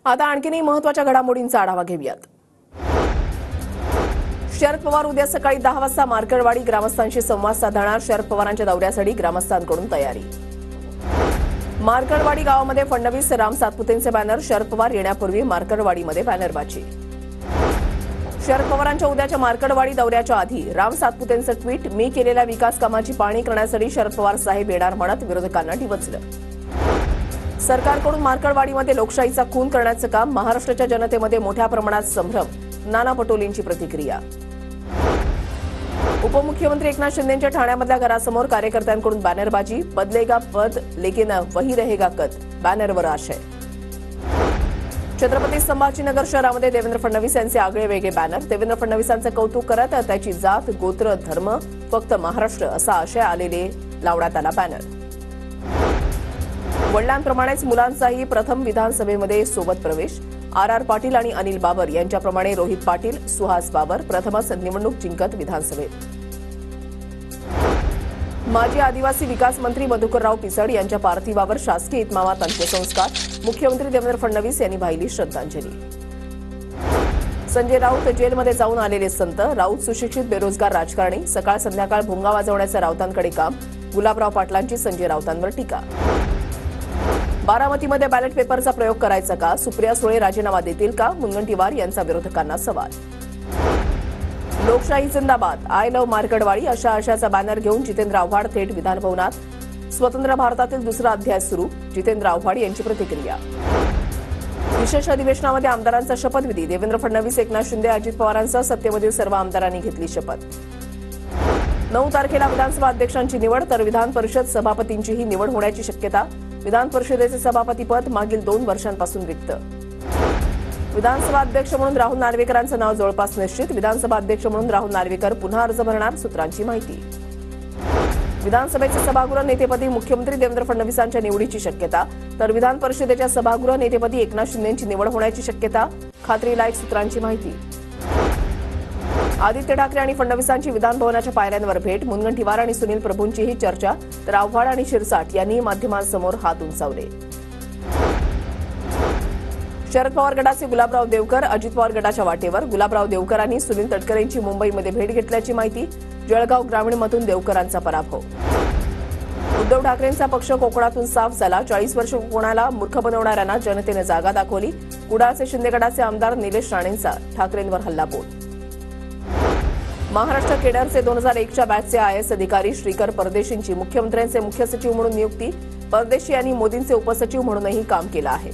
आता आणखीनही महत्त्वाच्या घडामोडींचा आढावा घेऊयात। शरद पवार उद्या सकाळी 10 वाजता मार्कडवाडी ग्रामस्थांशी संवाद साधणार। शरद पवारांच्या दौऱ्यासाठी ग्रामस्थांकडून तयारी। मार्कडवाडी गावामध्ये फडणवीस राम सातपुतेंचे बॅनर। शरद पवार येण्यापूर्वी मार्कडवाडीमध्ये बॅनरबाजी। शरद पवारांच्या उद्याच्या मार्कडवाडी दौऱ्याच्या आधी राम सातपुतेंचं ट्विट, मी केलेल्या विकास कामाची पाहणी करण्यासाठी शरद पवार साहेब येणार म्हणत विरोधकांना डिवचलं। सरकारकडून मार्कडवाडीमध्ये लोकशाहीचा खून करण्याचं काम, महाराष्ट्राच्या जनतेमध्ये मोठ्या प्रमाणात संभ्रम। नाना पटोलेंची प्रतिक्रिया। उपमुख्यमंत्री एकनाथ शिंदेंच्या ठाण्यामधल्या घरासमोर कार्यकर्त्यांकडून बॅनरबाजी, बदलेगा पद लेकिन वही रहेगा कद, बॅनरवर आशय। छत्रपती संभाजीनगर शहरामध्ये देवेंद्र फडणवीस यांचे आगळे वेगळे बॅनर। देवेंद्र फडणवीसांचं कौतुक करत त्याची जात, गोत्र, धर्म फक्त महाराष्ट्र असा आशय आलेले लावण्यात आला बॅनर। वडिलांप्रमाणेच मुलांचाही प्रथम विधानसभेमध्ये सोबत प्रवेश। आर पाटील आणि अनिल बाबर यांच्याप्रमाणे रोहित पाटील, सुहास बाबर प्रथमच निवडणूक जिंकत विधानसभेत। माजी आदिवासी विकास मंत्री मधुकरराव पिचड यांच्या पार्थिवावर शासकीय इतमामात अंत्यसंस्कार। मुख्यमंत्री देवेंद्र फडणवीस यांनी वाहिली श्रद्धांजली। संजय राऊत जेलमध्ये जाऊन आलेले संत। राऊत सुशिक्षित बेरोजगार राजकारणी, सकाळ संध्याकाळ भोंगा वाजवण्याचं राऊतांकडे काम। गुलाबराव पाटलांची संजय राऊतांवर टीका। बारामतीमध्ये बॅलेट पेपरचा प्रयोग करायचा का? सुप्रिया सुळे राजीनामा देतील का? मुनगंटीवार यांचा विरोधकांना सवाल। लोकशाही जिंदाबाद, आय लव्ह मार्कडवाडी अशा आशयाचा बॅनर घेऊन जितेंद्र आव्हाड थेट विधानभवनात। स्वतंत्र भारतातील दुसरा अध्याय सुरू, जितेंद्र आव्हाड यांची प्रतिक्रिया। विशेष अधिवेशनामध्ये आमदारांचा शपथविधी। देवेंद्र फडणवीस, एकनाथ शिंदे, अजित पवारांसह सत्तेमधील सर्व आमदारांनी घेतली शपथ। 9 तारखेला विधानसभा अध्यक्षांची निवड तर विधान परिषद सभापतींचीही निवड होण्याची शक्यता। विधान परिषदेचे सभापतीपद मागील 2 वर्षांपासून रिक्त। विधानसभा अध्यक्ष म्हणून राहुल नार्वेकरांचं नाव जवळपास निश्चित। विधानसभा अध्यक्ष म्हणून राहुल नार्वेकर पुन्हा अर्ज भरणार, सूत्रांची माहिती। विधानसभेचे सभागृह नेतेपदी मुख्यमंत्री देवेंद्र फडणवीसांच्या निवडीची शक्यता तर विधान परिषदेच्या सभागृह नेतेपदी एकनाथ शिंदेंची निवड होण्याची शक्यता, खात्रीलायक सूत्रांची माहिती। आदित्य ठाकरे आणि फडणवीसांची विधानभवनाच्या पायऱ्यांवर भेट। मुनगंटीवार आणि सुनील प्रभूंचीही चर्चा तर आव्हाड आणि शिरसाट यांनी माध्यमांसमोर हात उंचावले। शरद पवार गटाचे गुलाबराव देवकर अजित पवार गटाच्या वाटेवर। गुलाबराव देवकरांनी सुनील तटकरेंची मुंबईमध्ये भेट घेतल्याची माहिती। जळगाव ग्रामीणमधून देवकरांचा पराभव। उद्धव ठाकरेंचा पक्ष कोकणातून साफ झाला। 40 वर्ष कोणाला मूर्ख बनवणाऱ्यांना जनतेने जागा दाखवली। कुडाळचे शिंदे गटाचे आमदार निलेश राणेंचा ठाकरेंवर हल्लाबोल। महाराष्ट्र केडरचे 2001च्या बॅचचे आयएएस अधिकारी श्रीकर परदेशींची मुख्यमंत्र्यांचे मुख्य सचिव म्हणून नियुक्ती। परदेशी यांनी मोदींचे उपसचिव म्हणूनही काम केलं आहे।